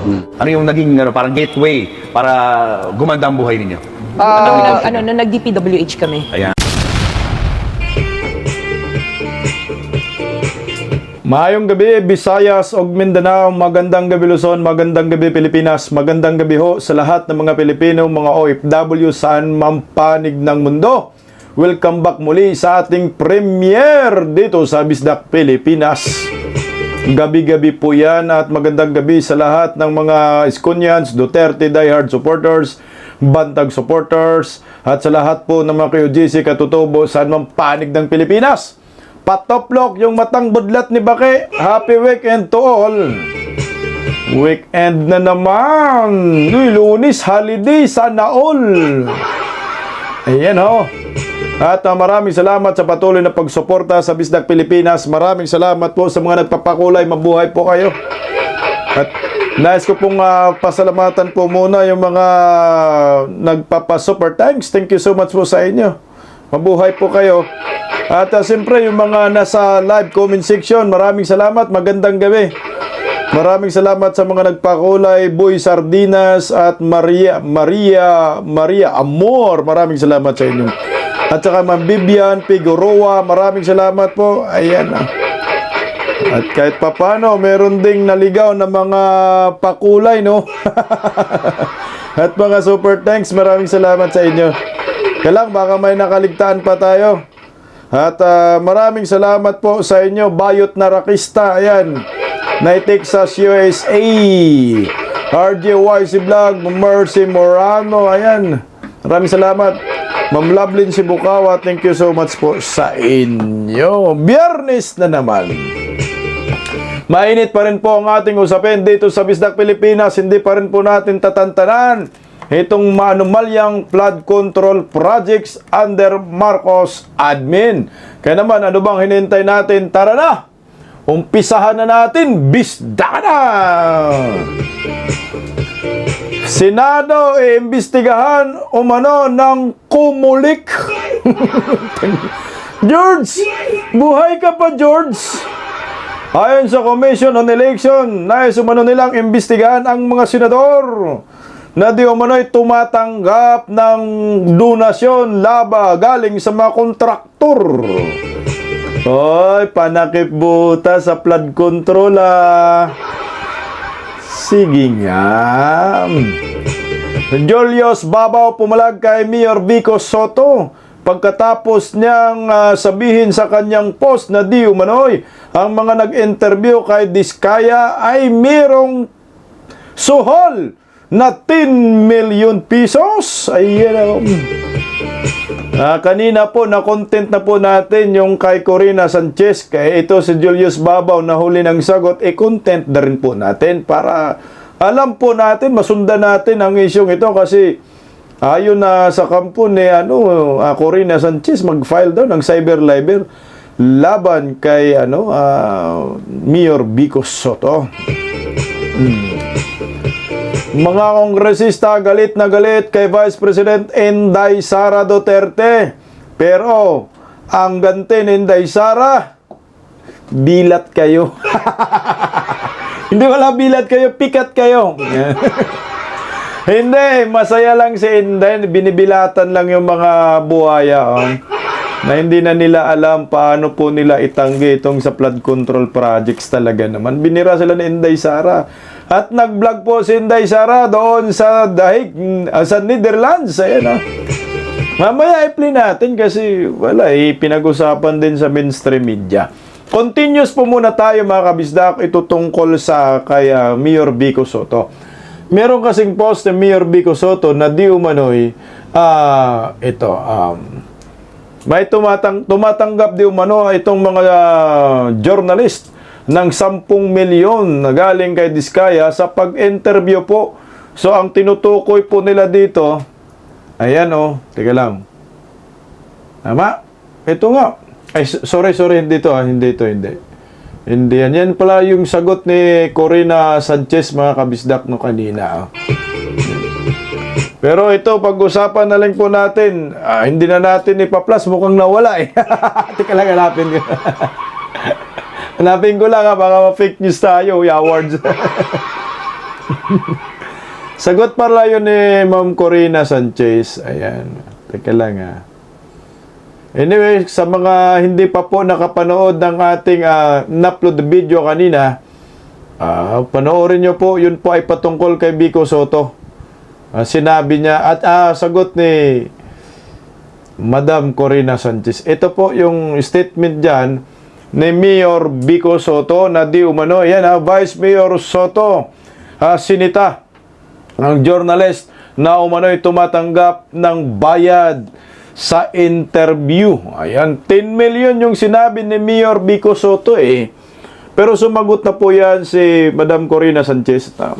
Ano yung naging parang gateway para gumanda ang buhay ninyo? Nung nag-DPWH kami. Ayan. Maayong gabi, Visayas ug Mindanao, magandang gabi Luzon, magandang gabi Pilipinas, magandang gabi ho sa lahat ng mga Pilipino, mga OFW saan man panig ng mundo. Welcome back muli sa ating premiere dito sa Bisdak Pilipinas. Gabi-gabi po yan at magandang gabi sa lahat ng mga Iskonyans, Duterte diehard supporters, Bantag supporters, at sa lahat po ng mga KOGC katutubo saan man panig ng Pilipinas. Patoplok yung matang budlat ni Bake. Happy weekend to all. Weekend na naman. Lunes, holiday, sana all. Ayan ho. At maraming salamat sa patuloy na pagsuporta sa Bisdak Pilipinas. Maraming salamat po sa mga nagpapakulay. Mabuhay po kayo. At nais ko pong pasalamatan po muna yung mga nagpapa-super thanks. Thank you so much po sa inyo. Mabuhay po kayo. At siyempre yung mga nasa live comment section, maraming salamat, magandang gabi. Maraming salamat sa mga nagpakulay, Boy Sardinas at Maria Amor. Maraming salamat sa inyo. At saka Ma'am Bibian Figueroa, maraming salamat po. Ayan. At kahit papano, meron ding naligaw na mga pakulay, no? At mga super thanks, maraming salamat sa inyo. Kailang baka may nakaligtaan pa tayo. At maraming salamat po sa inyo, Bayot na Rakista, ayan, Texas, USA, RJYC Vlog, Mercy Morano, ayan, maraming salamat, Ma'am Lovelyn Sibukawa, thank you so much po sa inyo. Biyernes na naman. Mainit pa rin po ang ating usapin dito sa Bisdak Pilipinas, hindi pa rin po natin tatantanan itong maanumalyang flood control projects under Marcos admin. Kaya naman, ano bang hinintay natin? Tara na! Umpisahan na natin! Bisdak na! Senado iimbestigahan umano ng Kumulik. George! Buhay ka pa, George! Ayon sa Commission on Election, nais umano nilang imbestigahan ang mga senador na di umano'y tumatanggap ng donasyon laba galing sa mga kontraktor. Oy, panakip buta sa flood control Sige nga. Julius Babaw pumalag kay Mayor Vico Soto pagkatapos niyang sabihin sa kanyang post na di umano'y ang mga nag-interview kay Diskaya ay mayroong suhol na 10 million pesos. Ayan. Kanina po, na-content na po natin yung kay Corina Sanchez. Kaya ito si Julius Babaw na huli ng sagot, content na rin po natin para alam po natin, masundan natin ang isyong ito kasi ayon na sa kampo ni Corina Sanchez, mag-file daw ng cyber libel laban kay Mayor Vico Soto. Mga kongresista galit na galit kay Vice President Inday Sara Duterte. Pero ang ganti ni Inday Sara, bilat kayo. Hindi wala bilat kayo, pikat kayo. Hindi, masaya lang si Inday. Binibilatan lang yung mga buhaya. Na hindi na nila alam paano po nila itanggi itong sa flood control projects talaga naman. Binira sila ni Inday Sara. At nag-vlog po si Inday Sara doon sa Dahig, sa Netherlands. Ayan, Mamaya i-play natin kasi wala, pinag-usapan din sa mainstream media. Continuous po muna tayo mga kabisdak. Ito tungkol sa kay Mayor Vico Soto. Meron kasing post ni Mayor Vico Soto na di umano'y may tumatanggap di umano itong mga journalist ng 10 milyon na galing kay Diskaya sa pag-interview po. So, ang tinutukoy po nila dito, ayan teka lang. Tama? Ito nga. Ay, sorry, hindi ito hindi ito. Hindi yan. Yan pala yung sagot ni Corina Sanchez, mga kabisdak no kanina. Pero ito, pag-usapan na lang po natin. Hindi na natin ipa-plus, mukhang nawala Teka lang, hanapin ko. Hanapin ko lang baka ma-fake news tayo, awards. Sagot pala yun ni Ma'am Corina Sanchez. Ayan. Teka lang Anyway, sa mga hindi pa po nakapanood ng ating na-upload video kanina, panoorin nyo po. Yun po ay patungkol kay Vico Sotto. Sinabi niya at sagot ni Madam Corina Sanchez. Ito po yung statement dyan ni Mayor Vico Sotto na di umano. Yan Vice Mayor Sotto, sinita ang journalist na umano'y tumatanggap ng bayad sa interview. Ayan, 10 million yung sinabi ni Mayor Vico Sotto Pero sumagot na po yan si Madam Corina Sanchez na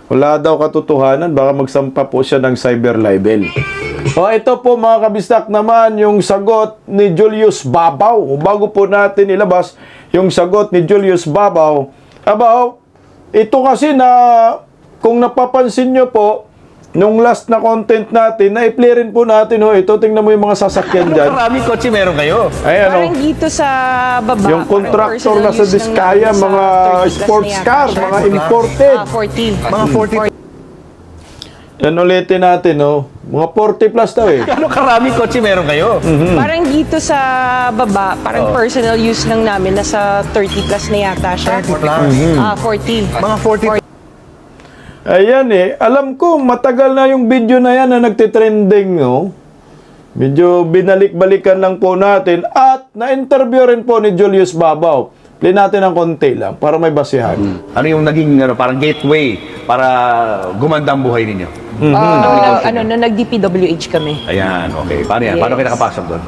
wala daw katotohanan, baka magsampa po siya ng cyber libel. Ito po mga kabistak naman yung sagot ni Julius Babaw. Bago po natin ilabas yung sagot ni Julius Babaw. Ito kasi na kung napapansin nyo po, nung last na content natin, na-i-play rin po natin, ito, tingnan mo yung mga sasakyan dyan. Maraming kotse meron kayo. Ayan, Parang dito sa baba. yung contractor na sa Diskaya, mga sports car, mga imported. 40. Mga 40. Yan ulitin natin, mga 40 plus daw Ano karaming kotse meron kayo? Parang dito sa baba, parang personal use lang namin, nasa 30 plus na yata siya. 30 plus. 40. Mga 40. Ayan alam ko, matagal na yung video na yan na nagtitrending, Medyo binalik-balikan lang po natin at na-interview rin po ni Julius Babaw. Play natin ng konti lang para may basihan. Ano yung naging parang gateway para gumanda ang buhay ninyo? Nung nag-DPWH kami. Ayan, okay. Paano yan? Paano kayo nakapasok doon?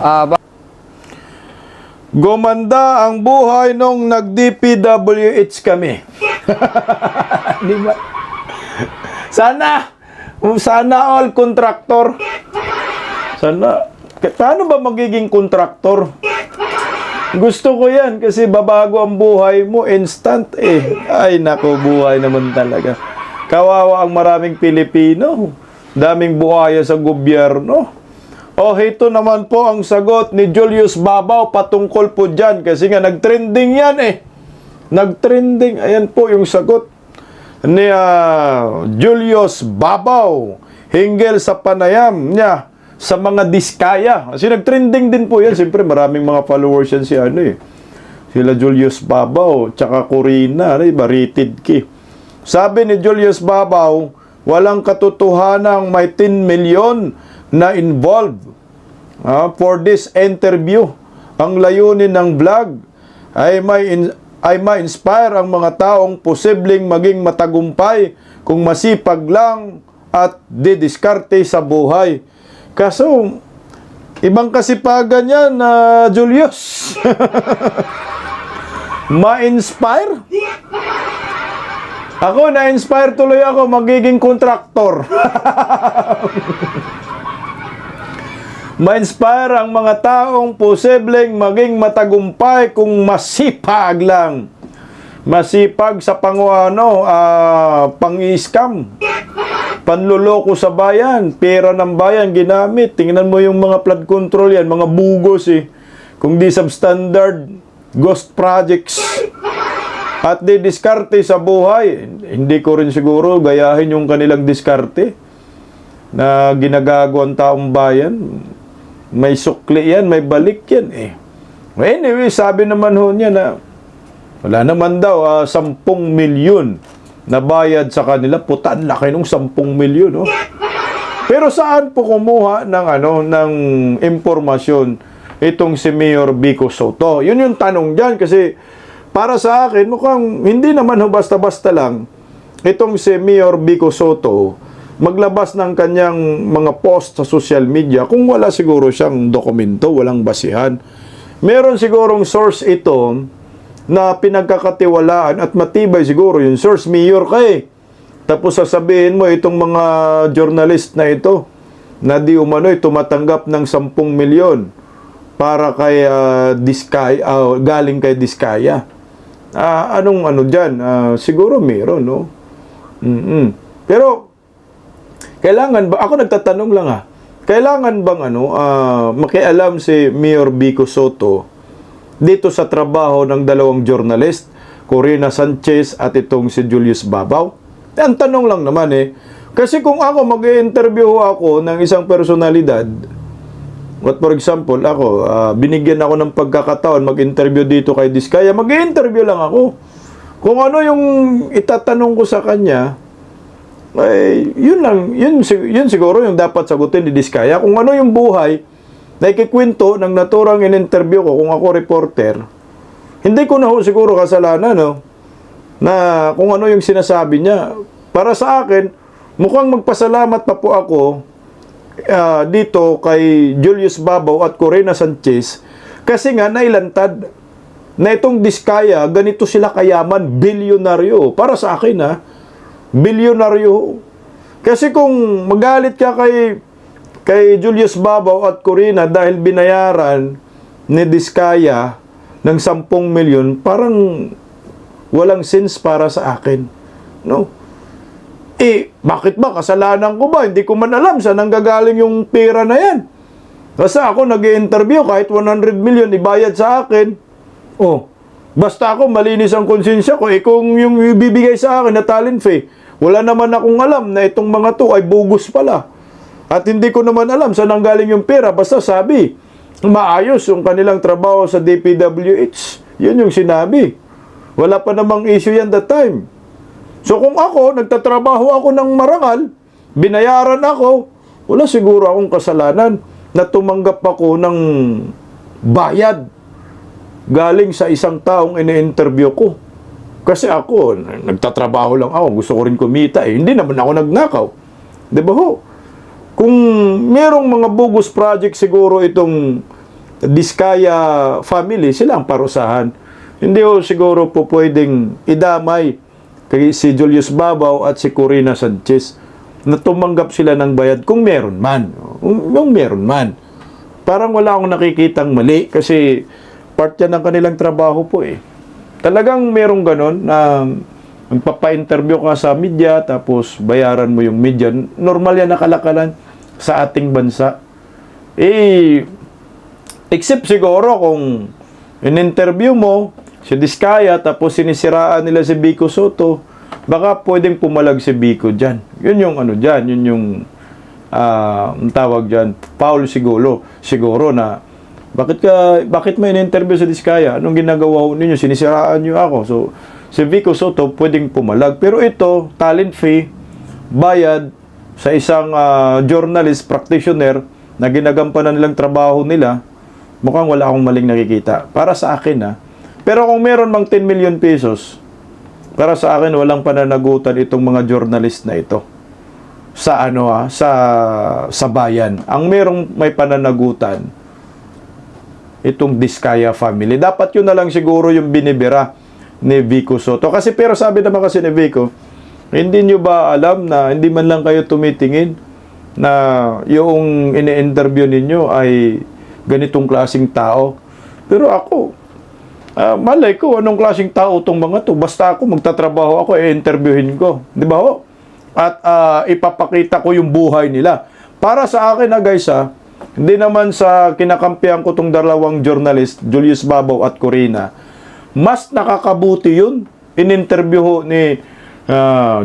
Gumanda ang buhay nung nag-DPWH kami. Di ba? Sana all contractor. Paano ba magiging contractor? Gusto ko yan kasi babago ang buhay mo instant Ay nako, buhay naman talaga. Kawawa ang maraming Pilipino. Daming buhaya sa gobyerno. Ito naman po ang sagot ni Julius Babaw patungkol po dyan kasi nga nagtrending yan Nagtrending. Ayan po yung sagot ni Julius Babaw hinggil sa panayam niya sa mga Diskaya. Kasi nagtrending din po yan. Siyempre maraming mga followers yan sila Julius Babaw tsaka Corina, rated key. Sabi ni Julius Babaw, walang katotohanang may 10 million na involved for this interview. Ang layunin ng vlog ay ma-inspire ang mga taong posibleng maging matagumpay kung masipag lang at didiskarte sa buhay. Kaso, ibang kasipagan yan, Julius. Ma-inspire? Ako, na-inspire tuloy ako, magiging contractor. Ma-inspire ang mga taong posibleng maging matagumpay kung masipag lang. Masipag sa pang-i-scam. Panluloko sa bayan, pera ng bayan ginamit. Tingnan mo yung mga flood control yan, mga bugos Kung di substandard, ghost projects. At di diskarte sa buhay. Hindi ko rin siguro gayahin yung kanilang diskarte na ginagago ang taong bayan. May sukli yan, may balik yan Anyway, sabi naman niya na wala naman daw 10 milyon na bayad sa kanila. Putaan laki nung 10 milyon Pero saan po kumuha ng impormasyon itong si Mayor Vico Sotto? Yun yung tanong dyan kasi para sa akin mukhang hindi naman basta-basta lang itong si Mayor Vico Sotto maglabas ng kanyang mga post sa social media kung wala siguro siyang dokumento, walang basihan. Meron sigurong source ito na pinagkakatiwalaan at matibay siguro yung source. Mayor ka Tapos sasabihin mo itong mga journalist na ito na di umano'y tumatanggap ng 10 milyon para kay Diskaya, galing kay Diskaya. Anong dyan? Siguro meron, Pero kailangan ba, ako nagtatanong lang kailangan bang makialam si Mayor Vico Sotto dito sa trabaho ng dalawang journalist, Corina Sanchez at itong si Julius Babaw? Ang tanong lang naman kasi kung ako mag-i-interview ako ng isang personalidad, what for example, ako, binigyan ako ng pagkakataon mag-interview dito kay Diskaya, mag-i-interview lang ako. Kung ano yung itatanong ko sa kanya, ay, yun siguro yung dapat sagutin ni Diskaya. Kung ano yung buhay na ikikwento ng naturang in-interview ko, kung ako reporter, hindi ko na siguro kasalanan, na kung ano yung sinasabi niya. Para sa akin, mukhang magpasalamat pa po ako dito kay Julius Babaw at Corina Sanchez kasi nga nailantad na itong Diskaya, ganito sila kayaman, bilyonaryo. Para sa akin, bilyonaryo. Kasi kung magalit ka kay Julius Babaw at Corina dahil binayaran ni Diskaya ng 10 milyon, parang walang sense para sa akin. No? Bakit ba? Kasalanan ko ba? Hindi ko man alam saan nanggagaling yung pera na yan. Kasi ako nag-i-interview kahit 100 million ibayad sa akin. Basta ako malinis ang konsensya ko. Kung yung ibibigay sa akin na talent fee, wala naman akong alam na itong mga to ay bogus pala. At hindi ko naman alam saan nanggaling yung pera. Basta sabi, maayos yung kanilang trabaho sa DPWH. Yun yung sinabi. Wala pa namang issue yan that time. So kung ako, nagtatrabaho ako ng marangal, binayaran ako, wala siguro akong kasalanan na tumanggap ako ng bayad galing sa isang taong ini-interview ko. Kasi ako, nagtatrabaho lang ako, gusto ko rin kumita. Hindi naman ako nagnakaw. Di ba ho? Kung merong mga bogus project siguro itong Diskaya family, sila ang parusahan. Hindi ho siguro po pwedeng idamay kay si Julius Babaw at si Corina Sanchez na tumanggap sila ng bayad kung meron man. Kung meron man. Parang wala akong nakikitang mali kasi part yan ng kanilang trabaho po Talagang merong ganon na magpapa-interview ka sa media tapos bayaran mo yung media. Normal yan nakalakalan sa ating bansa. Except siguro kung in-interview mo si Diskaya tapos sinisiraan nila si Vico Soto, baka pwedeng pumalag si Vico dyan. Yun yung dyan, yun yung ang tawag dyan, Paul siguro na bakit may in-interview sa Diskaya? Anong ginagawa ninyo? Sinisiraan nyo ako. So, si Vico Soto pwedeng pumalag. Pero ito, talent fee, bayad sa isang journalist, practitioner na ginagampanan nilang trabaho nila, mukhang wala akong maling nakikita. Para sa akin, Pero kung meron mang 10 million pesos, para sa akin walang pananagutan itong mga journalist na ito. Sa sa bayan. Ang merong may pananagutan itong Diskaya family. Dapat yun na lang siguro yung binibira ni Vico Soto. Pero sabi naman kasi ni Vico, hindi nyo ba alam na hindi man lang kayo tumitingin na yung ini-interview ninyo ay ganitong klaseng tao. Pero ako, malay ko anong klaseng tao itong mga to. Basta ako magtatrabaho ako, i-interviewin ko. Di ba ho? At ipapakita ko yung buhay nila. Para sa akin guys hindi naman sa kinakampihan ko itong dalawang journalist, Julius Babaw at Corina, mas nakakabuti yun. In-interview ni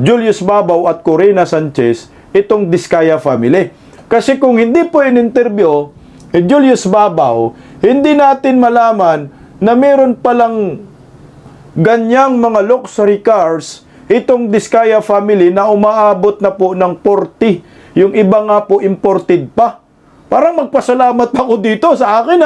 Julius Babaw at Corina Sanchez itong Diskaya family. Kasi kung hindi po in-interview Julius Babaw, hindi natin malaman na meron palang ganyang mga luxury cars itong Diskaya family na umaabot na po ng 40. Yung iba nga po imported pa. Parang magpasalamat pa ako dito sa akin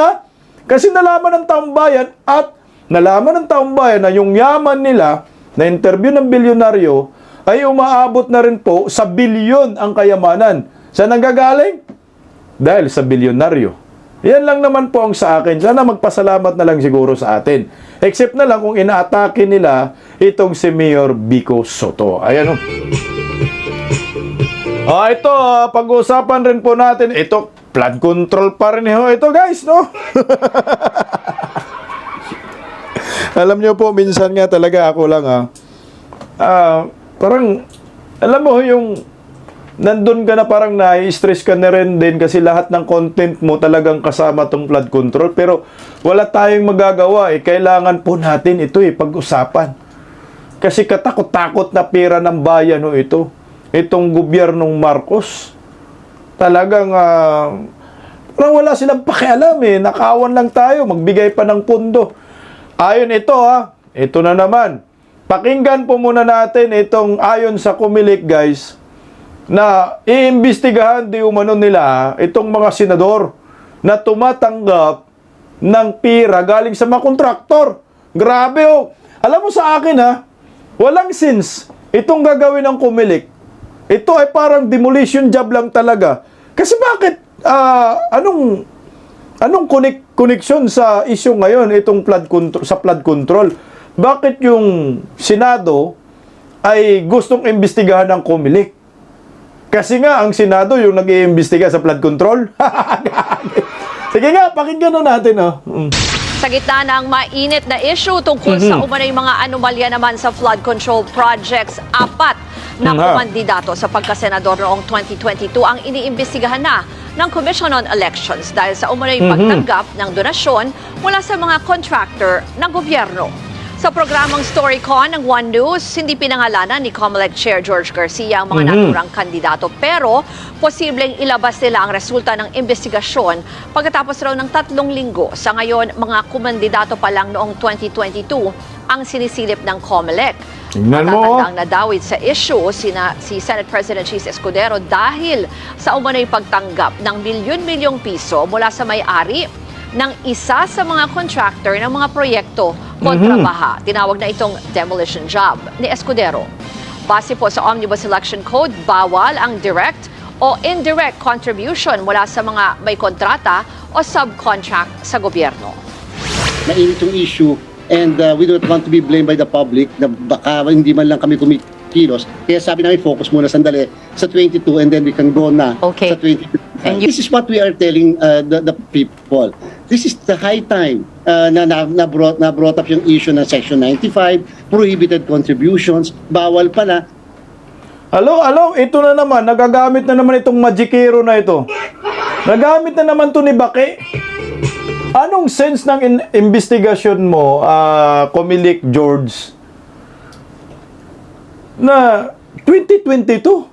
Kasi nalaman ng taong bayan at nalaman ng taong bayan na yung yaman nila na interview ng bilyonaryo ay umaabot na rin po sa bilyon ang kayamanan. Saan nanggagaling? Dahil sa bilyonaryo. Yan lang naman po ang sa akin. Sana magpasalamat na lang siguro sa atin. Except na lang kung inaatake nila itong si Mayor Vico Soto. Ayan ito, pag-uusapan rin po natin. Ito, flood control pa rin ito guys, no? Alam nyo po, minsan nga talaga ako lang parang, alam mo yung nandun ka na parang na-stress ka na rin din kasi lahat ng content mo talagang kasama tong flood control. Pero wala tayong magagawa Kailangan po natin ito pag-usapan. Kasi katakot-takot na pera ng bayan no ito. Itong gobyernong Marcos. Talagang parang wala silang pakialam eh. Nakawan lang tayo, magbigay pa ng pundo. Ayon ito ito na naman. Pakinggan po muna natin itong ayon sa Comelec guys, na iimbestigahan di umano nila itong mga senador na tumatanggap ng pira galing sa mga kontraktor. Grabe oh. Alam mo sa akin walang sense itong gagawin ng Comelec. Ito ay parang demolition job lang talaga. Kasi bakit anong connection sa issue ngayon itong flood control? Bakit yung Senado ay gustong imbestigahan ng Comelec? Kasi nga ang Senado yung nag-iimbestiga sa flood control. Sige nga, pakinggan natin Sa gitna ng mainit na issue tungkol sa umano'y mga anomalya naman sa flood control projects, 4 na kumandidato sa pagkasenador noong 2022 ang iniimbestigahan na ng Commission on Elections dahil sa umano'y pagtanggap ng donasyon mula sa mga contractor ng gobyerno. Sa programang Storycon ng One News, hindi pinangalanan ni Comelec Chair George Garcia ang mga naturang kandidato pero posibleng ilabas nila ang resulta ng investigasyon pagkatapos raw ng 3 linggo. Sa ngayon, mga kumandidato pa lang noong 2022 ang sinisilip ng Comelec. Matatandaang nadawit sa issue si Senate President Chis Escudero dahil sa umano'y pagtanggap ng milyon-milyong piso mula sa may-ari ng isa sa mga contractor ng mga proyekto kontra baha. Tinawag na itong demolition job ni Escudero. Base po sa Omnibus Election Code, bawal ang direct o indirect contribution mula sa mga may kontrata o subcontract sa gobyerno. Mainit yung issue and we don't want to be blamed by the public na baka hindi man lang kami kumikilos. Kaya sabi namin focus muna sandali sa 22 and then we can go na sa 22. This is what we are telling the people. This is the high time na brought up yung issue ng Section 95, prohibited contributions, bawal pala. Alo, ito na naman, nagagamit na naman itong magikero na ito. Nagamit na naman to ni Bake. Anong sense ng investigasyon mo, Comelec George, na 2022?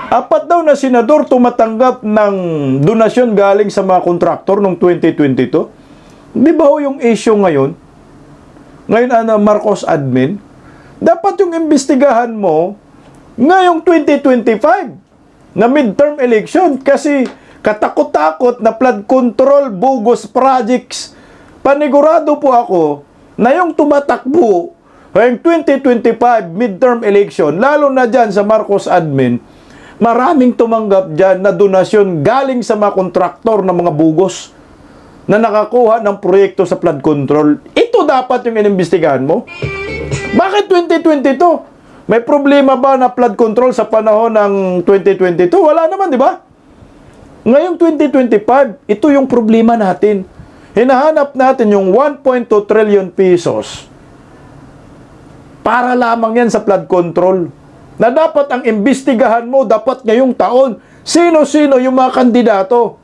4 daw na senador tumatanggap ng donasyon galing sa mga kontraktor noong 2022. Di ba yung issue ngayon? Ngayon, Marcos admin, dapat yung imbestigahan mo ngayong 2025 na midterm election kasi katakot-takot na flood control bogus projects. Panigurado po ako na yung tumatakbo ngayong 2025 midterm election, lalo na dyan sa Marcos admin, maraming tumanggap dyan na donasyon galing sa mga kontraktor ng mga bugos na nakakuha ng proyekto sa flood control. Ito dapat yung inimbestigahan mo. Bakit 2022? May problema ba na flood control sa panahon ng 2022? Wala naman, di ba? Ngayong 2025, ito yung problema natin. Hinahanap natin yung 1.2 trillion pesos para lamang yan sa flood control. Na dapat ang imbestigahan mo dapat ngayong taon. Sino-sino yung mga kandidato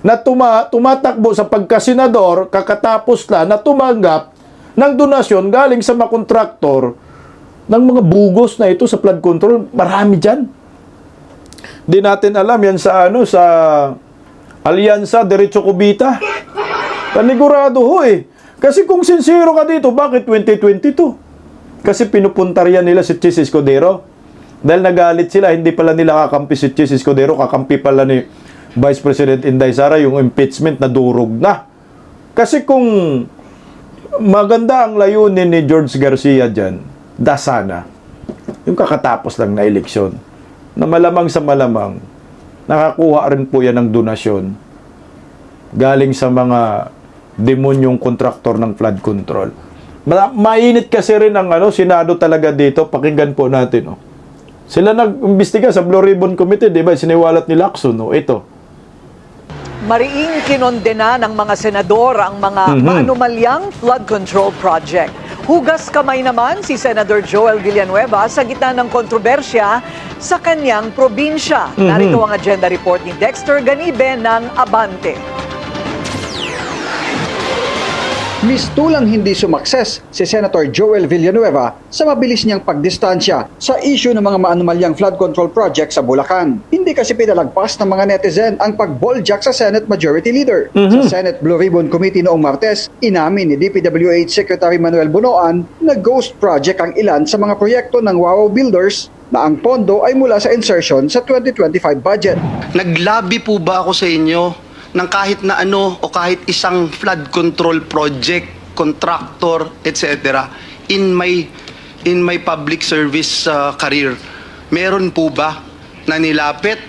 na tumatakbo sa pagkasenador kakatapos na tumanggap ng donasyon galing sa mga kontraktor ng mga bugos na ito sa flood control. Marami dyan. Di natin alam yan sa sa Alyansa Diretso Cubita. Panigurado Kasi kung sincero ka dito, bakit 2022? Kasi pinupuntaryan nila si Chis Escudero. Dahil nagalit sila, hindi pala nila kakampi si Chis Escudero, kakampi pala ni Vice President Inday Sara yung impeachment na durog na. Kasi kung maganda ang layunin ni George Garcia dyan, sana yung kakatapos lang na eleksyon, na malamang sa malamang, nakakuha rin po yan ng donasyon galing sa mga demonyong kontraktor ng flood control. Mainit kasi rin ang Senado talaga dito. Pakinggan po natin. Sila nag-imbestiga sa Blue Ribbon Committee, di ba? Siniwalat ni Lacson, ito. Mariing kinondena ng mga senador ang mga maanumalyang flood control project. Hugas kamay naman si Senator Joel Villanueva sa gitna ng kontrobersya sa kanyang probinsya. Narito ang agenda report ni Dexter Ganibe ng Abante. Mistulang hindi sumakses si Senator Joel Villanueva sa mabilis niyang pagdistansya sa issue ng mga maanumalyang flood control project sa Bulacan. Hindi kasi pinalagpas ng mga netizen ang pagboljak sa Senate Majority Leader. Sa Senate Blue Ribbon Committee noong Martes, inamin ni DPWH Secretary Manuel Bunoan na ghost project ang ilan sa mga proyekto ng Wawaw Builders na ang pondo ay mula sa insertion sa 2025 budget. Naglabi po ba ako sa inyo ng kahit na ano o kahit isang flood control project, contractor, etc. in my public service career? Meron po ba na nilapit?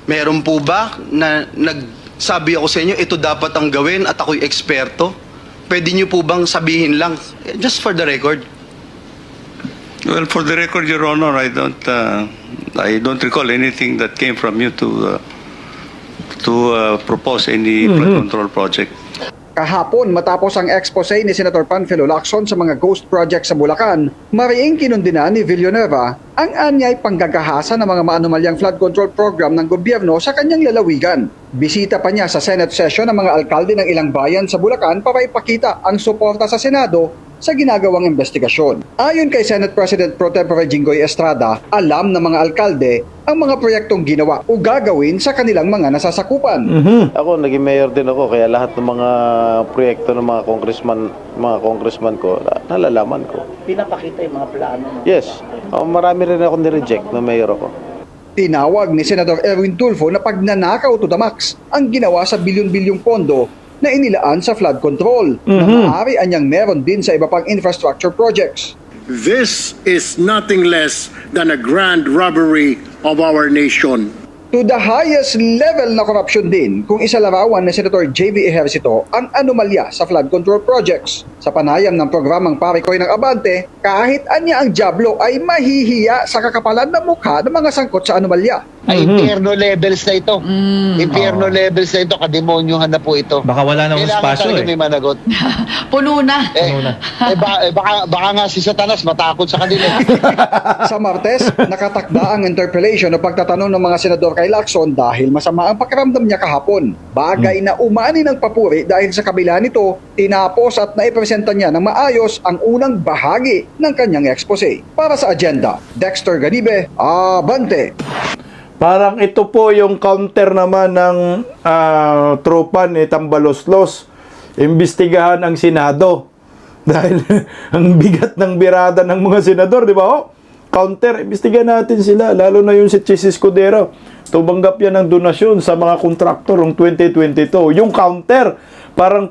Meron po ba na nagsabi ako sa inyo, ito dapat ang gawin at ako'y eksperto? Pwede niyo po bang sabihin lang, just for the record? Well, for the record, Your Honor, I don't recall anything that came from you to propose any flood control project. Kahapon, matapos ang expose ni Senator Panfilo Lacson sa mga ghost project sa Bulacan, mariing kinundina ni Villanueva ang anyay panggagahasa ng mga maanumalyang flood control program ng gobyerno sa kanyang lalawigan. Bisita pa niya sa Senate session ng mga alkalde ng ilang bayan sa Bulacan para ipakita ang suporta sa Senado sa ginagawang investigasyon. Ayon kay Senate President Pro Tempore Jinggoy Estrada, alam ng mga alkalde ang mga proyektong ginawa o gagawin sa kanilang mga nasasakupan. Ako, naging mayor din ako, kaya lahat ng mga proyekto ng mga congressman ko, nalalaman ko. Pinapakita yung mga plano. Yes. Marami rin ako ni-reject na mayor ako. Tinawag ni Senator Erwin Tulfo na pagnanakaw to the max ang ginawa sa bilyon-bilyong pondo na inilaan sa flood control na maaari anyang meron din sa iba pang infrastructure projects. This is nothing less than a grand robbery of our nation. To the highest level na korupsyon din kung isalarawan ni Senator J.V. Ejercito ang anomalya sa flood control projects. Sa panayam ng programang Parikoy ng Abante, kahit anya ang Diablo ay mahihiya sa kakapalan ng mukha ng mga sangkot sa anomalya. Ay, impierno levels na ito. Impierno levels na ito, kademonyohan na po ito. Baka wala na espasyo Kailangan may managot. Puno na. Baka nga si Satanas matakot sa kanila. Sa Martes, nakatakda ang interpellation o pagtatanong ng mga senador kay Lacson dahil masama ang pakiramdam niya kahapon. Bagay na umani ng papuri dahil sa kabila nito, tinapos at naipresenta niya ng maayos ang unang bahagi ng kanyang expose. Para sa agenda, Dexter Ganibe, Abante. Parang ito po yung counter naman ng tropa ni Tambaloslos. Imbestigahan ang Senado. Dahil ang bigat ng birada ng mga senador, di ba? Oh, counter, imbestigahan natin sila. Lalo na yung si Chis Escudero. Tumanggap yan ng donasyon sa mga kontraktor ng 2022. Yung counter, parang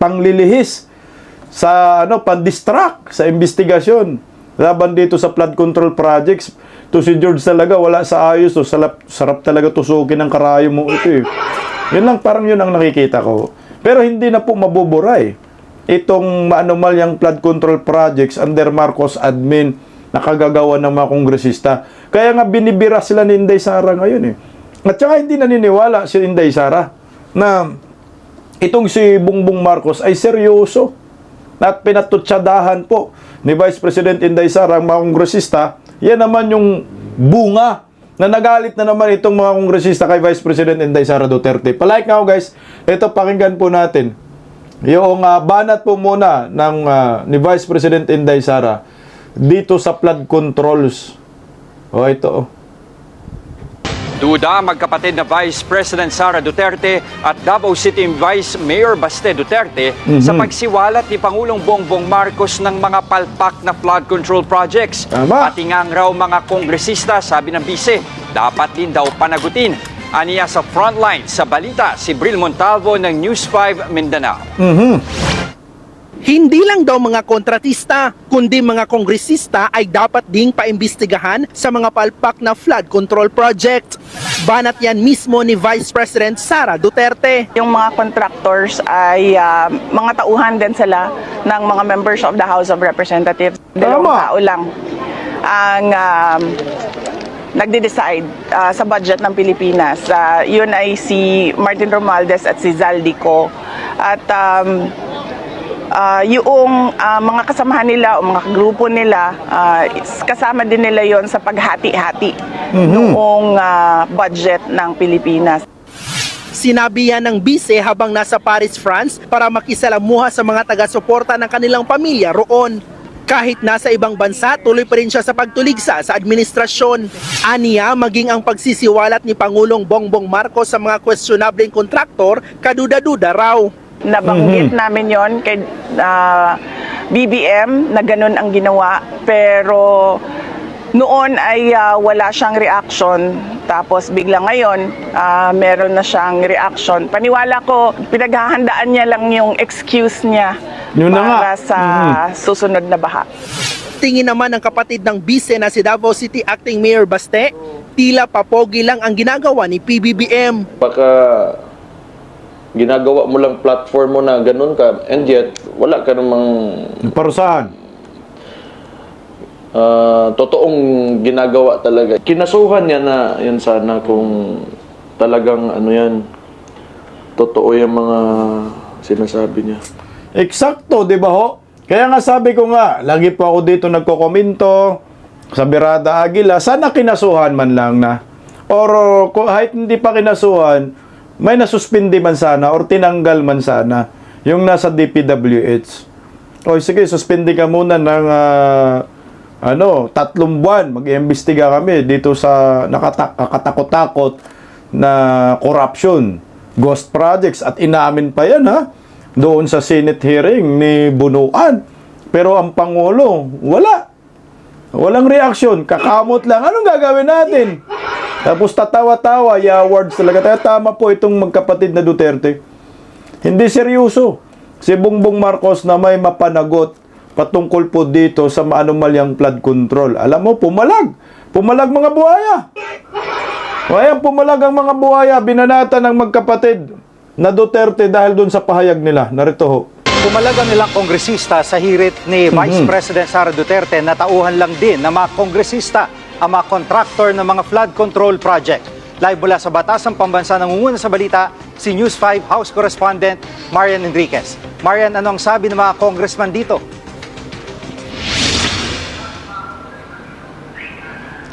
panglilihis sa pan-distract sa investigasyon laban dito sa flood control projects. To si George talaga wala sa ayos, to sarap talaga tusukin ng karayo mo ito. Yun lang, parang yun ang nakikita ko. Pero hindi na po mabubura itong maanumalyang flood control projects under Marcos admin na kagagawa ng mga kongresista. Kaya nga binibira sila ni Inday Sara ngayon At saka hindi naniniwala si Inday Sara na itong si Bongbong Marcos ay seryoso at pinatutsadahan po ni Vice President Inday Sara ang mga kongresista. Yan naman yung bunga na nagalit na naman itong mga kongresista kay Vice President Inday Sara Duterte. Palike nga guys, ito pakinggan po natin. Yung banat po muna ng ni Vice President Inday Sara dito sa flood controls. Ito. Duda magkapatid na Vice President Sara Duterte at Davao City Vice Mayor Baste Duterte sa pagsiwalat ni Pangulong Bongbong Marcos ng mga palpak na flood control projects. Pati nga raw mga kongresista, sabi ng bise, dapat din daw panagutin. Aniya sa frontline sa balita si Bril Montalvo ng News 5 Mindanao. Hindi lang daw mga kontratista, kundi mga kongresista ay dapat ding paimbestigahan sa mga palpak na flood control project. Banat yan mismo ni Vice President Sara Duterte. Yung mga contractors ay mga tauhan din sila ng mga members of the House of Representatives. Dalawang tao lang ang nagde-decide sa budget ng Pilipinas. Yun ay si Martin Romualdez at si Zaldico. At yung mga kasamahan nila o mga grupo nila, kasama din nila yon sa paghati-hati noong budget ng Pilipinas. Sinabi yan ng bise habang nasa Paris, France para makisalamuha sa mga taga-suporta ng kanilang pamilya roon. Kahit nasa ibang bansa, tuloy pa rin siya sa pagtuligsa sa administrasyon. Aniya, maging ang pagsisiwalat ni Pangulong Bongbong Marcos sa mga questionableng kontraktor, kaduda-duda raw. Nabanggit namin yon kay BBM na ganun ang ginawa, pero noon ay wala siyang reaction, tapos bigla ngayon meron na siyang reaction. Paniwala ko, pinaghahandaan niya lang yung excuse niya para sa susunod na baha. Tingin naman ng kapatid ng bise na si Davao City Acting Mayor Baste, tila papogi lang ang ginagawa ni PBBM. Baka ginagawa mo lang platform mo na ganun ka, and yet wala ka namang parusahan. Totoong ginagawa talaga. Kinasuhan niya na yan sana kung talagang ano yan, totoo yung mga sinasabi niya. Eksakto, di ba ho? Kaya nga sabi ko nga, lagi po ako dito nagkokomento sa Birada Aguila, sana kinasuhan man lang na. Or kahit hindi pa kinasuhan, may nasuspindi man sana or tinanggal man sana yung nasa DPWH. O sige, suspindi ka muna ng 3 buwan, mag-iimbestiga kami dito sa nakatakot-takot na corruption, ghost projects, at inaamin pa yan doon sa Senate hearing ni Bunuan. Pero ang Pangulo, walang reaksyon, kakamot lang. Anong gagawin natin? Tapos tatawa-tawa, awards talaga. Kaya tama po itong magkapatid na Duterte. Hindi seryoso si Bongbong Marcos na may mapanagot patungkol po dito sa maanumalyang flood control. Alam mo, pumalag mga buhaya. Kaya pumalag ang mga buhaya, binanata ng magkapatid na Duterte dahil doon sa pahayag nila. Narito ho. Pumalag ang ilang kongresista sa hirit ni Vice President Sara Duterte na tauhan lang din ng mga kongresista ang mga kontraktor ng mga flood control project. Live mula sa Batasang Pambansa, nangunguna sa balita, si News 5 House Correspondent Marian Enriquez. Marian, ano ang sabi ng mga congressman dito?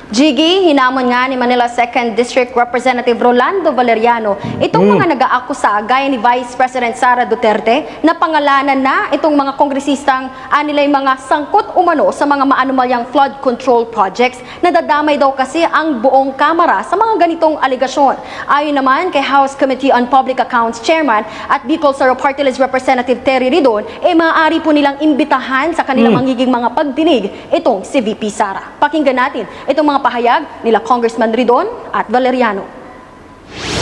Jiggy, hinamon nga ni Manila 2nd District Representative Rolando Valeriano itong mga nag-aakusa gaya ni Vice President Sara Duterte na pangalanan na itong mga kongresistang nila'y mga sangkot umano sa mga maanumalyang flood control projects na dadamay daw kasi ang buong Kamara sa mga ganitong aligasyon. Ayon naman kay House Committee on Public Accounts Chairman at Bicol Sur Party List Representative Terry Ridon, maaari po nilang imbitahan sa kanilang magiging mga pagdinig itong si VP Sara. Pakinggan natin itong mga pahayag nila Congressman Ridon at Valeriano.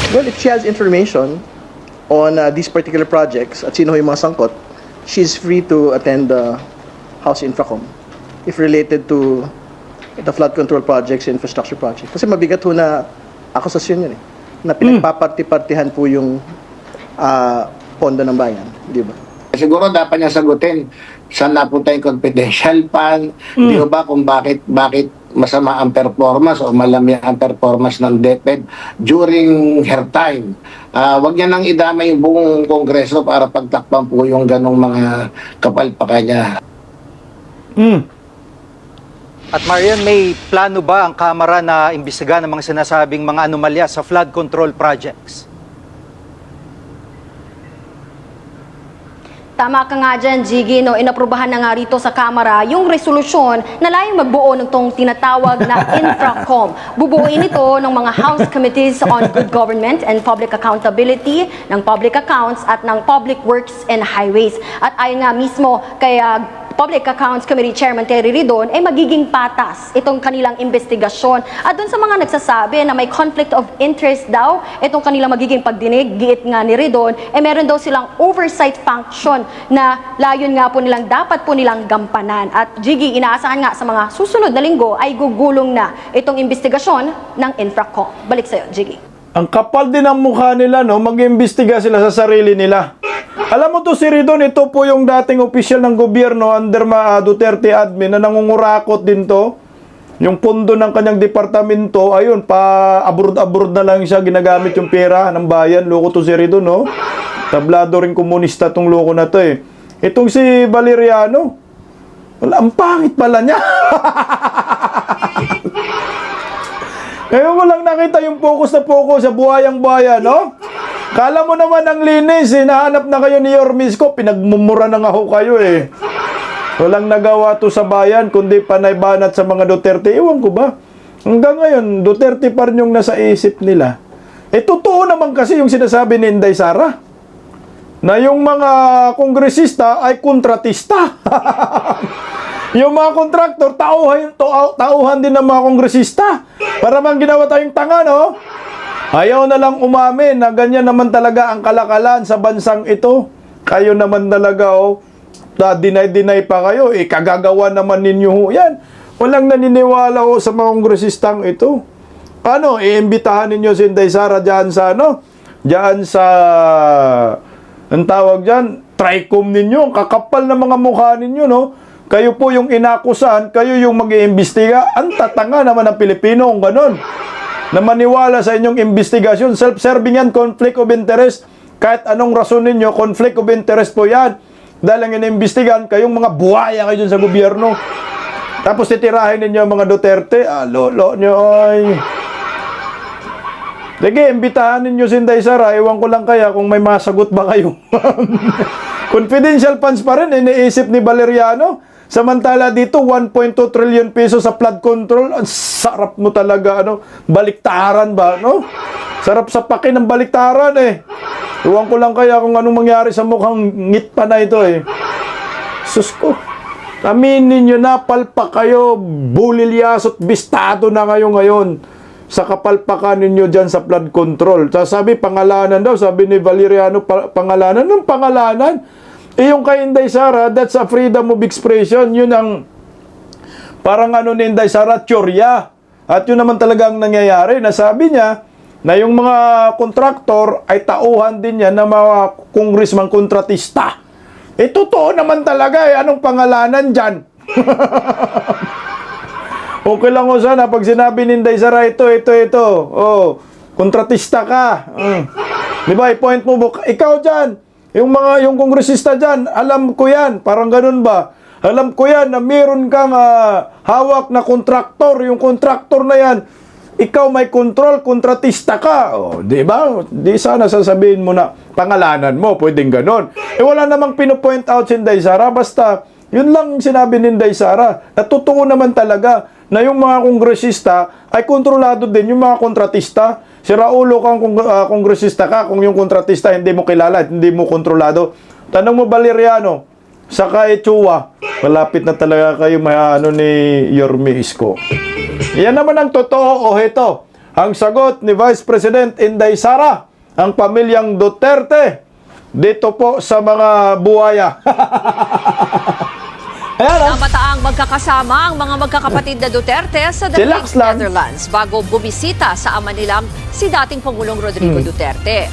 Well, if she has information on these particular projects at sino yung mga sangkot, she's free to attend the House Infracom if related to the flood control projects, infrastructure projects. Kasi mabigat ho na akusasyon yun na pinagpaparti-partihan po yung pondo ng bayan, di ba? Siguro dapat niya sagutin saan napunta yung confidential fund, di ba, kung bakit masama ang performance o malami ang performance ng DepEd during her time. Wag niya nang idamay yung buong Kongreso para pagtakpan po yung ganong mga kapalpakan niya. At Marian, may plano ba ang Kamara na imbestigahan ng mga sinasabing mga anomalya sa flood control projects? Tama ka nga dyan, Jiggy, inaprubahan na nga rito sa Kamara yung resolusyon na layong magbuo ng tong tinatawag na Infracom. Bubuuin ito ng mga House Committees on Good Government and Public Accountability, ng Public Accounts at ng Public Works and Highways. At ayon nga mismo kay Public Accounts Committee Chairman Terry Ridon, magiging patas itong kanilang investigasyon. At dun sa mga nagsasabi na may conflict of interest daw, itong kanilang magiging pagdinig, giit nga ni Ridon, meron daw silang oversight function na layon nga po nilang dapat po nilang gampanan. At Jiggy, inaasahan nga sa mga susunod na linggo ay gugulong na itong investigasyon ng Infracom. Balik sa'yo, Jiggy. Ang kapal din ang mukha nila, mag-imbestiga sila sa sarili nila. Alam mo to si Ridon, ito po yung dating opisyal ng gobyerno under Duterte admin na nangungurakot din to. Yung pondo ng kanyang departamento, ayun, pa-abroad na lang siya, ginagamit yung pera ng bayan. Loko to si Ridon, Tablado rin komunista tong loko na to Itong si Valeriano, ang pangit pala niya. Ngayon mo lang nakita yung focus na focus sa buhayang-buhaya, Kala mo naman ang linis, hinahanap na kayo ni Yormisco, pinagmumura na nga ho kayo eh. Walang nagawa to sa bayan, kundi panay banat sa mga Duterte. Iwan ko ba? Hanggang ngayon, Duterte pa rin yung nasa isip nila. Totoo naman kasi yung sinasabi ni Inday Sara, na yung mga kongresista ay kontratista. Yung mga kontraktor, tauhan din ng mga kongresista. Para mang ginawa tayong tanga, no? Ayaw na lang umamin na ganyan naman talaga ang kalakalan sa bansang ito. Kayo naman talaga, deny pa kayo, kagagawa naman ninyo ho yan. Walang naniniwala sa mga kongresistang ito. Ano, iimbitahan ninyo si Inday Sara dyan sa dyan sa, ang tawag dyan, TRICOM ninyo, kakapal na mga mukha ninyo, no? Kayo po yung inakusahan, kayo yung mag-iimbestiga. Ang tatanga naman ng Pilipino kung ganun. Na maniwala sa inyong investigasyon. Self-serving yan, conflict of interest. Kahit anong rason ninyo, conflict of interest po yan. Dahil ang inimbestigan, kayong mga buhaya kayo dyan sa gobyerno. Tapos titirahin ninyo mga Duterte. Lolo nyo ay... Sige, imbitahan ninyo si Inday Sara. Ewan ko lang kaya kung may masagot ba kayo. Confidential funds pa rin, iniisip ni Valeriano. Samantala dito, 1.2 trillion pesos sa flood control. Ang sarap mo talaga, baliktaran ba, no? Sarap sa pakin ng baliktaran, eh. Ewan ko lang kaya kung anong mangyari sa mukhang ngit pa na ito, eh. Sus ko. Aminin nyo na, palpa kayo, bulilyasot, bistado na kayo ngayon sa kapalpakan ninyo dyan sa flood control. Sabi, pangalanan daw. Sabi ni Valeriano, pangalanan. Anong pangalanan? Yung kay Inday Sara, that's a freedom of expression. Yun ang parang ni Inday Sara, tsorya. At yun naman talaga ang nangyayari. Nasabi niya na yung mga kontraktor ay tauhan din yan ng mga congressman kontratista. Totoo naman talaga. Anong pangalanan dyan? Okay lang sana pag sinabi ni Inday Sara ito. Kontratista ka. Di ba, i-point mo, ikaw dyan, yung kongresista dyan, alam ko yan, parang ganun ba? Alam ko yan na meron kang hawak na kontraktor, yung kontraktor na yan, ikaw may control, kontratista ka. Di ba? Di sana sasabihin mo na pangalanan mo, pwedeng ganun. Wala namang pinopoint out si Inday Sara, basta yun lang sinabi ni Inday Sara. Totoo naman talaga na yung mga kongresista ay kontrolado din yung mga kontratista. Si Raulo kang kongresista ka, kung yung kontratista hindi mo kilala, hindi mo kontrolado. Tanong mo Valeriano, saka Chua, malapit na talaga kayo ni Yorme Isko. Yan naman ang totoo ito. Ang sagot ni Vice President Inday Sara, ang pamilyang Duterte, dito po sa mga buhaya. Namataang magkakasama ang mga magkakapatid na Duterte sa The Hague, Netherlands bago bumisita sa ama nilang si dating Pangulong Rodrigo Duterte.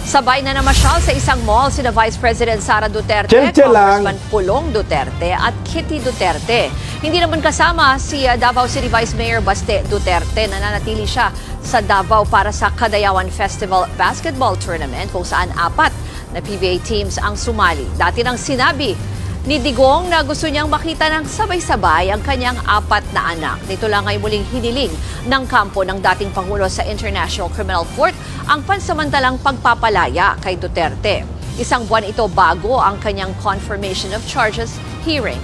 Sabay na namasyal sa isang mall sina Vice President Sara Duterte, Congressman Pulong Duterte at Kitty Duterte. Hindi naman kasama si Davao City Vice Mayor Baste Duterte. Nananatili siya sa Davao para sa Kadayawan Festival Basketball Tournament kung saan 4 na PBA teams ang sumali. Dati nang sinabi ni Digong na gusto niyang makita ng sabay-sabay ang kanyang 4 na anak. Nito lang ay muling hiniling ng kampo ng dating Pangulo sa International Criminal Court ang pansamantalang pagpapalaya kay Duterte. Isang buwan ito bago ang kanyang confirmation of charges hearing.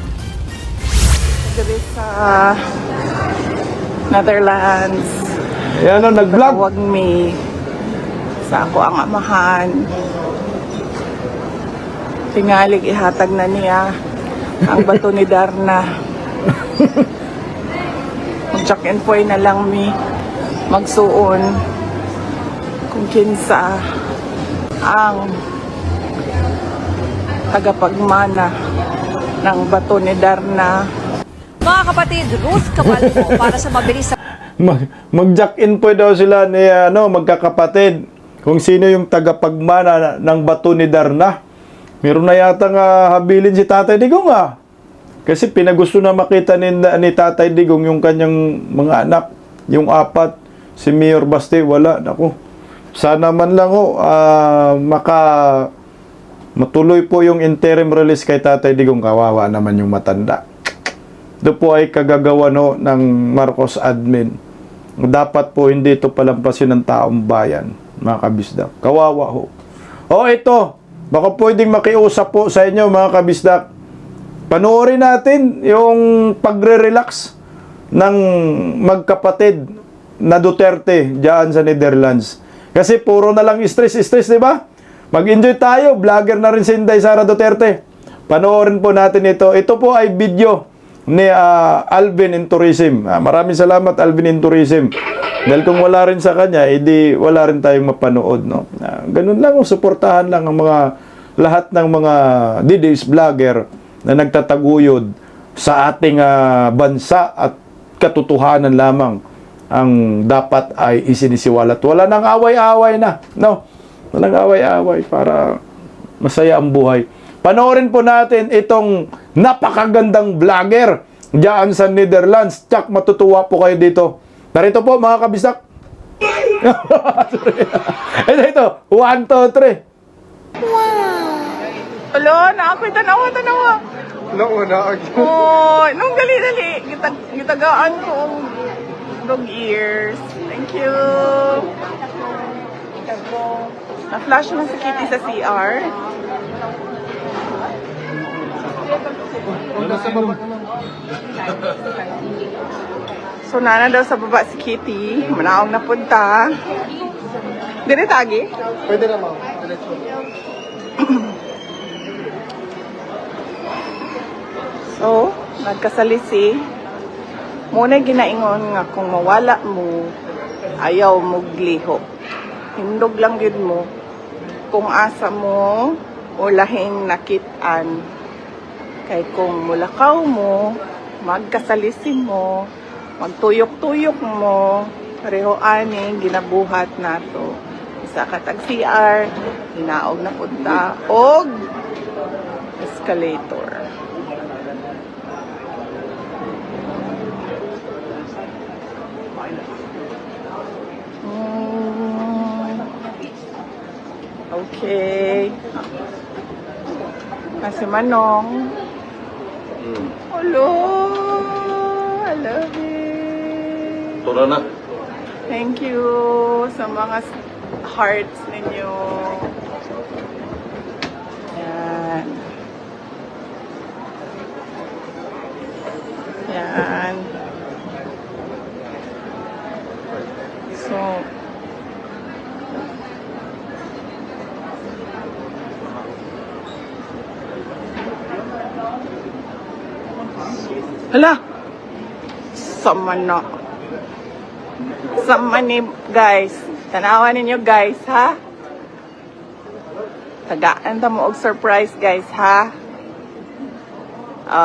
Gabi sa Netherlands. Yan nag-vlog. Huwag may sa ako ang amahan. Tingalig ihatag na niya ang bato ni Darna. Mag-check-in po na lang mi magsuon kung kinsa ang tagapagmana ng bato ni Darna. Mga kapatid, Ruth Cabalmo para sa mabilis Mag-jack-in po daw sila ni magkakapatid kung sino yung tagapagmana ng bato ni Darna. Meron na yata habilin si Tatay Digong Kasi pinagusto na makita ni Tatay Digong yung kanyang mga anak. Yung 4, si Mayor Baste, wala. Naku. Sana man lang matuloy po yung interim release kay Tatay Digong. Kawawa naman yung matanda. Ito po ay kagagawa ng Marcos admin. Dapat po hindi ito palampasin ng taong bayan, mga kabisda. Kawawa ho. O ito, baka pwedeng makiusap po sa inyo mga kabisdak. Panoorin natin yung pagre-relax ng magkapatid na Duterte diyan sa Netherlands. Kasi puro na lang stress, di ba? Mag-enjoy tayo. Vlogger na rin si Inday Sara Duterte. Panoorin po natin ito. Ito po ay video ni Alvin in Tourism. Maraming salamat Alvin in Tourism. Dahil kung wala rin sa kanya, edi wala rin tayong mapanood, no? Ganun lang, suportahan lang ang mga lahat ng mga DDs vlogger na nagtataguyod sa ating bansa at katotohanan lamang ang dapat ay isinisiwalat. Wala nang away-away na, no? Walang away-away para masaya ang buhay. Panoorin po natin itong napakagandang vlogger diyan sa Netherlands. Tsak, matutuwa po kayo dito. Narito po mga kabisdak. ito. 1, 2, 3. Alo, na ako'y tanawa. Nauna ako. Oh, nung dali. Gitagaan ko ang dog ears. Thank you. Na-flash na si Kitty sa CR. So, nana daw sa baba si Kitty. Manaong napunta. Dire tagi? Pwede naman. So, nagkasalisi. Muna ginaingon nga kung mawala mo, ayaw mo gliho. Hindog lang yun mo. Kung asa mo, o lahing nakitaan. Kay kung mulakaw mo, magkasalisi mo, magtuyok-tuyok mo, pareho ani, ginabuhat nato. Isa ka tag-CR, hinaog na punta, og escalator. Okay. Kasi Manong. Hello. I love it. Tura na. Thank you sa mga hearts ninyo. Yan. Yan. So, hala! Sama ni guys. Tanawan ninyo guys, ha? Tagaan ta mo og surprise guys, ha?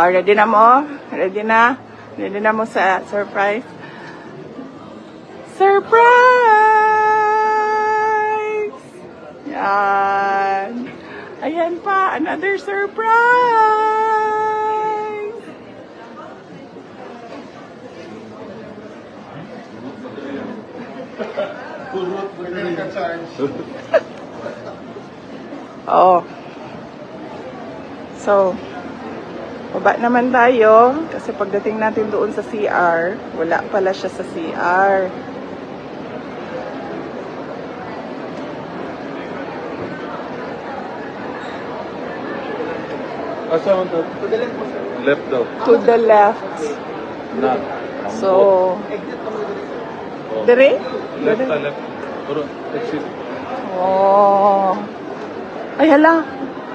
Ready na mo? Ready na? Ready na mo sa surprise? Surprise! Yan. Ayan pa, another surprise! Oh. So, baba naman tayo kasi pagdating natin doon sa CR, wala pala siya sa CR. Asa to? To the left. Left daw. To the left. Not. So, dire? Left. Puro exit. Oh. Ay, hala.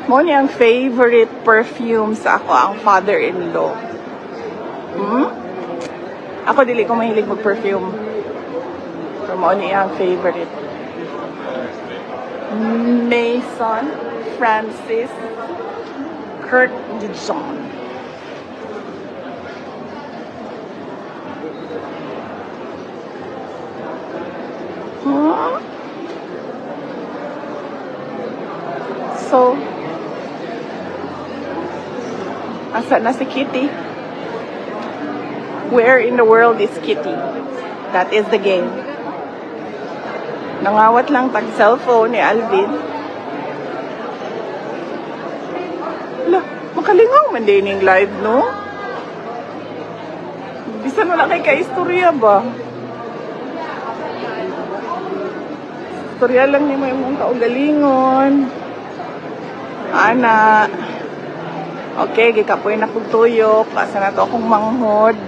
Mo niya ang favorite perfume sa ako, ang father-in-law. Ako dili ko mahilig mag-perfume. So, mo niya ang favorite. Maison Francis Kurt Dijon. So, asa na si Kitty? Where in the world is Kitty? That is the game. Nangawat lang tag-cellphone ni Alvin. Hala, makalingaw man din yung live, no? Bisan wala kay ka-istorya ba? Istorya lang ni may mong kaugalingon. Ana. Okay, gikapoy na kong tuyok. Asa na to akong manghod.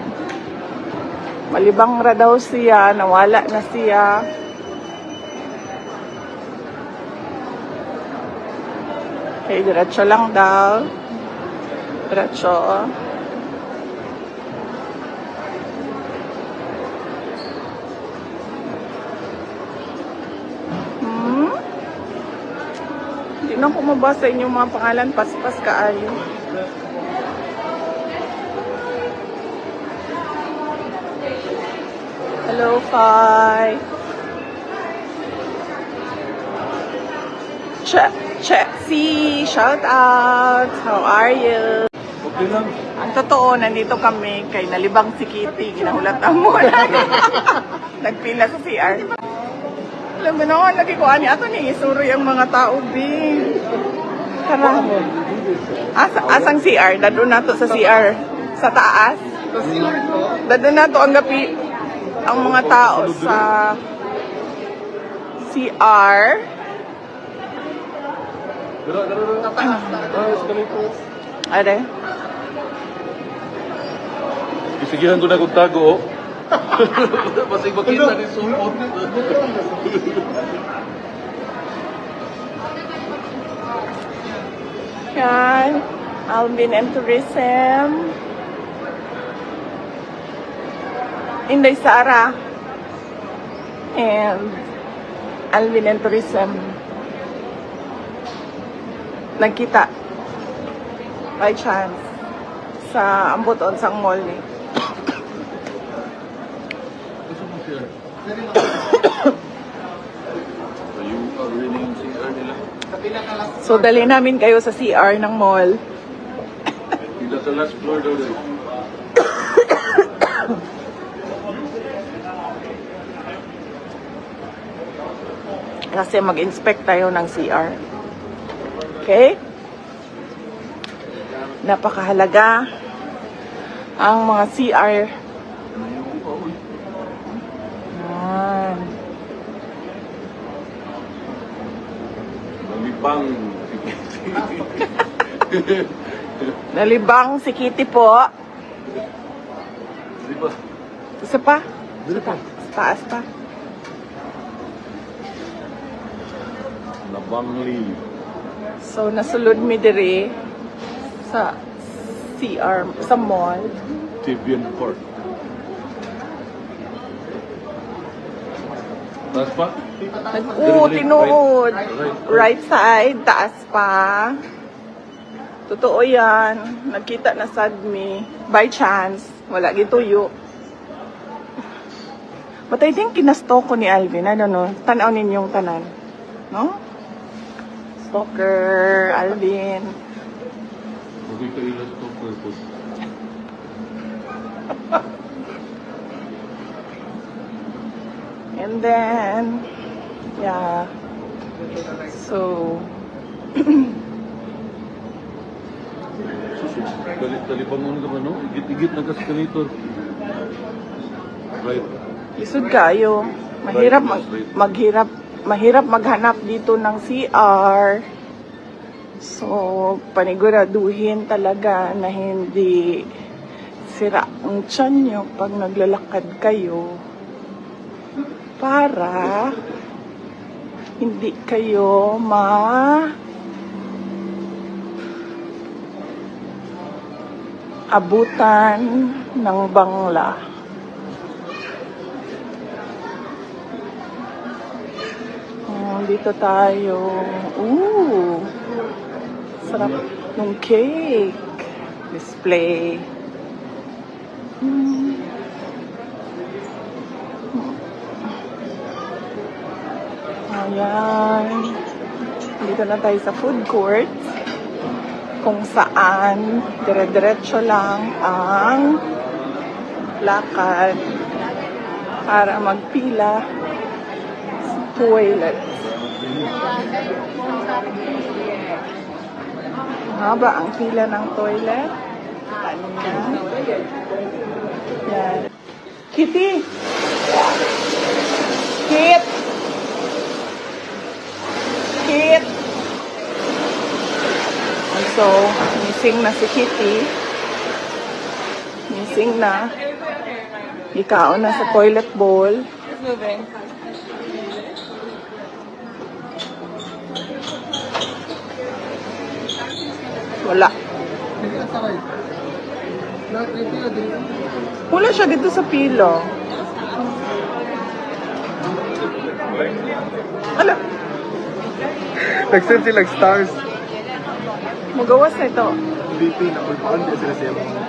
Malibang ra daw siya. Nawala na siya. Okay, diretso lang daw. Diretso. Hindi na ko mabasa inyong mga pangalan. Paspas kaayo. Hello, Fi. Chelsea, shout out. How are you? Okay lang. Ang totoo, nandito kami kay nalibang si Kitty. Ginahulatan mo na. Nagpila sa CR. Alam mo naman, nagkikuha niya. Ato ni isuro yung mga tao, Bing. Karang. Asang CR? Dadun na to sa CR. Sa taas. Dadun na to ang gapi. Ang mga tao sa CR. Ade? Isigihan ko na kong tago, oh. Masig makita ni Sumot. Yan. Alvin and Tourism. Inday Sara. And Alvin and Tourism. Nagkita. By chance. Sa Amboton, sa mall ni. So, dali namin kayo sa CR ng mall. Sa last floor daw din. Kasi mag-inspect tayo ng CR. Okay? Napakahalaga ang mga CR. Yan. Malibang. Nalibang si Kitty po. Isa pa? Sa taas pa. Nabangli. So, nasulod mi diri sa CR, sa mall. Tibian Court. Taas pa? Tinuod. Right side, taas pa. Totoo yan. Nagkita na sad mi. By chance. Wala gituyo. But I think kinasto ko ni Alvin. I don't know. Tanaw ninyong tanan. No? Stalker, Alvin. Okay ka ilang stalker po. And then, yeah. So, Talibang mo naman, no? Igit-igit na escalator. Right. lisod kayo. Mahirap maghanap dito ng CR. So, paniguraduhin talaga na hindi sira ang tiyan nyo pag naglalakad kayo para hindi kayo abutan ng bangla. Dito tayo. Ooh! Sarap ng cake. Display. Ayan. Dito na tayo sa food court. Kung saan dire-diretso lang ang lakad para magpila sa toilet. Haba ang pila ng toilet. Yan. Kitty! Kit! Kit! So, missing na si Kitty. Missing na. Ikaw na sa toilet bowl. Wala. Wala siya dito sa pilo. Ala. Nag-send silang stars. Magawas na ito. VP na ulpaan din sila siya mga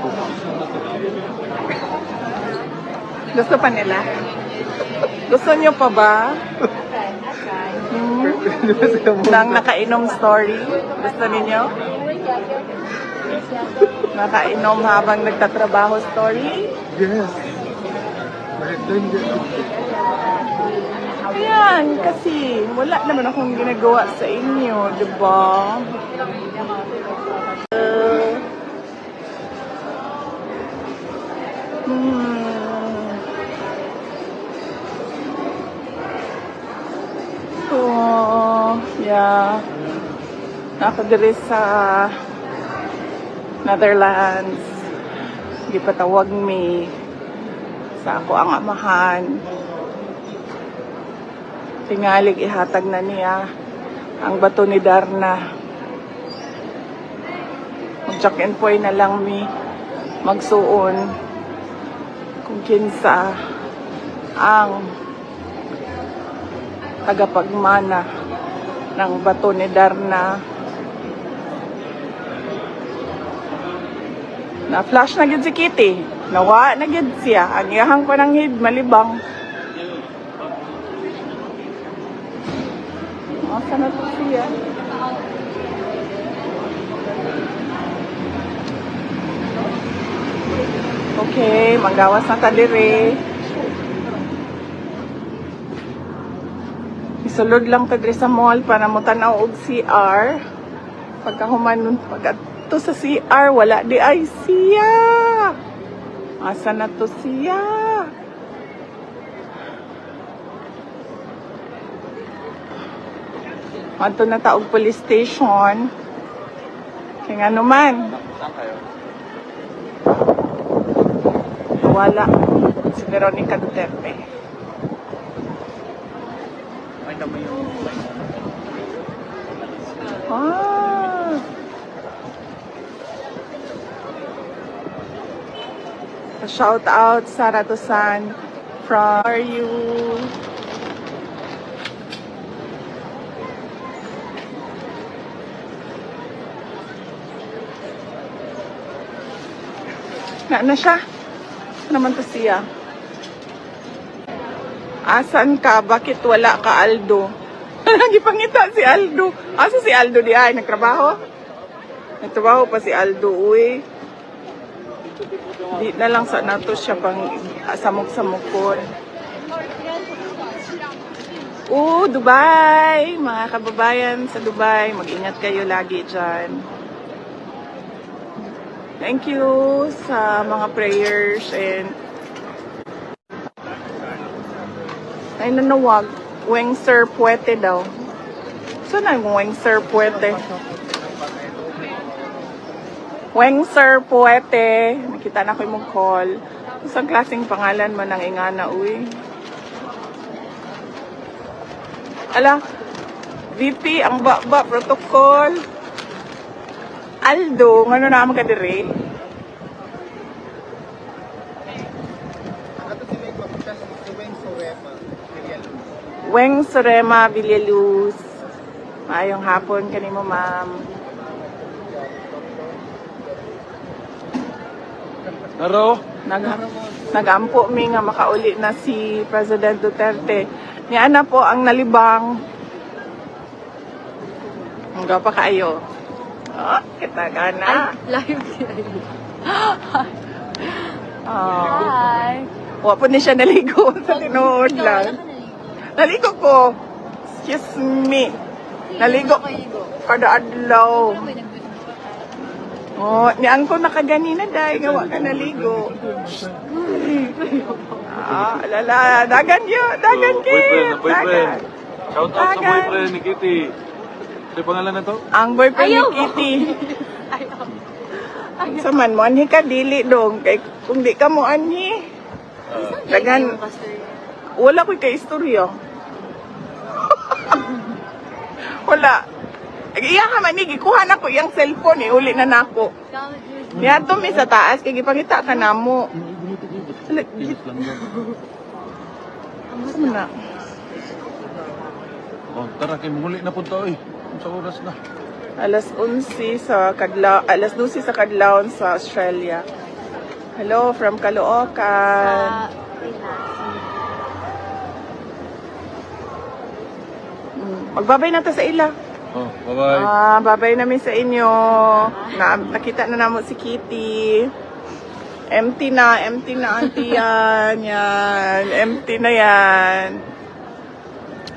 Gusto pa nila? Gusto niyo pa ba? Nang nakainom story? Gusto ninyo? Nakainom habang nagtatrabaho story? Yes. Ayan, kasi wala naman akong ginagawa sa inyo, di ba? Yeah. Nakadiri sa Netherlands. Gipatawag mi sa ako ang amahan. Tingalig ihatag na niya ang bato ni Darna. Mag-check-in point na lang mi magsuon kung kinsa ang tagapagmana ng bato ni Darna. Na-flash na gid si Kitty. Nawa na gid siya. Ang iyahang pananghid malibang. Asa na to siya? Okay, manggawas na kadiri. Isulod lang ta diri sa mall para mo tanaw og CR. Pagkahuman pagadto sa CR wala di ay siya. Asa na to siya? Anto na taog police station. Kaya nga naman. Wala. Si Veronica Duterte. Ah. Shout out Sara Tusan from Are You? Na siya? Ano naman to siya? Asan ka? Bakit wala ka, Aldo? Nagipangita si Aldo. Asa si Aldo di ay? Nagtrabaho? Nagtrabaho pa si Aldo, uy. Di na lang sa nato siya pang samok-samokon. Dubai! Mga kababayan sa Dubai, mag-ingat kayo lagi dyan. Thank you sa mga prayers and ay nanawag. Weng Sir Puete daw. Saan ang Weng Sir Puete? Weng Sir Puete. Nakita na ko yung call. Isang klaseng pangalan man ang ingana, uy. Ala, VP, ang baba, protocol. Aldo, ano naman ka dire? Weng Sorema Villaluz. Maayong hapon kanimo, ma'am. Naro? Nagampo mi nga makauli na si President Duterte. Niya na po ang nalibang. Hanggang pa kayo. Kita gana. Live Hi. Wa po ni siya naligo sa tinuod lang. Naligo ko. Excuse me. Naligo. Kada adlaw. Niyan ko nakaganina dahil gawa ka naligo. Alala, dagan yun. Dagan yun. Boyfriend. Shout out sa boyfriend ni Kitty. Ano pangalan na to? Ang boyfriend ni Kitty. Sa man mo anhi ka dili dong kay kung di ka mo anhi. Dagan wala ko kay istorya. Wala. Iya ka man gikuha na ko iyang cellphone uli na nako. Niya to mi sa taas kay gipangita ka namo. Na. Oh, tara kay muli na punta oy. Sa oras na. Alas 11 sa Kadlaw, alas 12 sa Kadlaw sa Australia. Hello from Caloocan. Magbabay na ta sa ila. Oh, bye-bye. Babay namin sa inyo. Nakita na namo si Kitty. Empty na auntie yan. Yan. Empty na yan.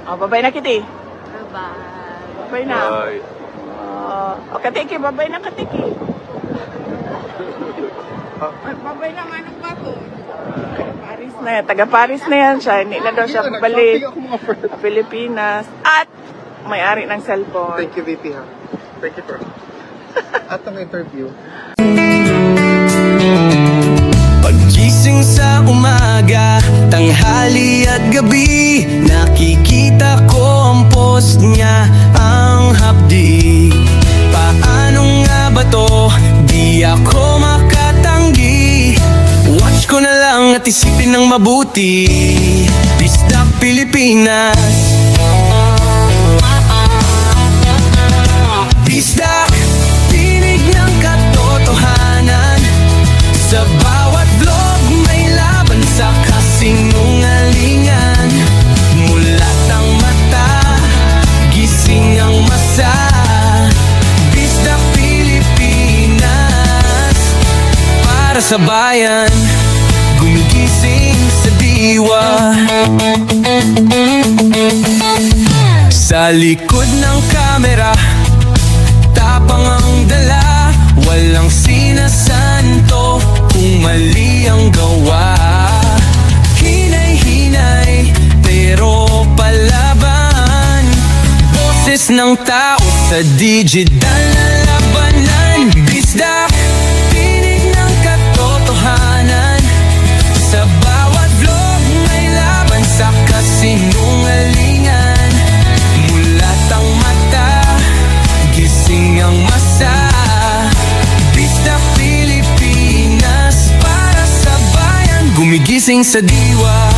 Babay na Kitty. Babay na. Bye. Katiki, babay na Katiki. Babay na Manong Bato. Paris na yan. Taga Paris na yan siya. Hindi na daw siya babalik sa Pilipinas. At may-ari ng cellphone. Thank you, VP, ha? Thank you, bro. At ang interview. Pagising sa umaga, tanghali at gabi, nakikita ko ang post niya, ang hapdi. Paano nga ba to? Di ako makatanggi. Watch ko na lang at isipin ng mabuti. Bisdak Pilipinas. Bisdak, tinig ng katotohanan. Sa bawat vlog may laban sa kasinungalingan. Mulat ang mata, gising ang masa. Bisdak Pilipinas, para sa bayan, gumigising sa diwa. Sa likod ng kamera, tapang ang dala, walang sinasanto kung mali ang gawa. Hinay-hinay, pero palaban. Boses ng tao sa digital na labanan. Bisdak, tinig ng katotohanan. Sa bawat vlog may laban sa kasinungalingan. Mulat ang mata, gising ang masa. Bisdak Pilipinas, para sa bayan, gumigising sa diwa.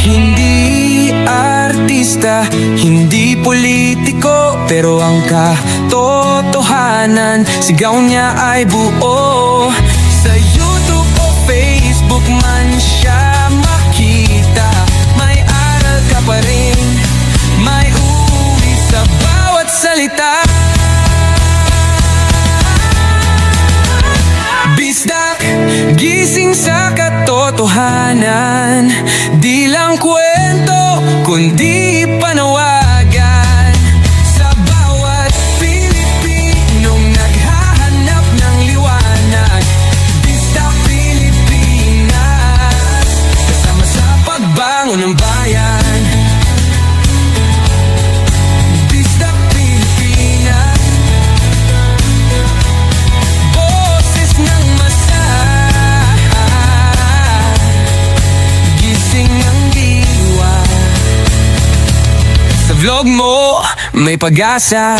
Hindi artista, hindi politiko, pero ang katotohanan, sigaw niya ay buo. Sa YouTube o Facebook man siya makita, may aral ka pa rin, may uwi sa bawat salita. Bisdak, gising sa katotohanan. Di lang kwento, kundi panawagan. Sa bawat Pilipinong naghahanap ng liwanag. Bisdak Pilipinas, kasama sa pagbangon ng bayan. Bisdak Pilipinas, boses ng masa. Gising ang diwa. Sa vlog mo, may pag-asa.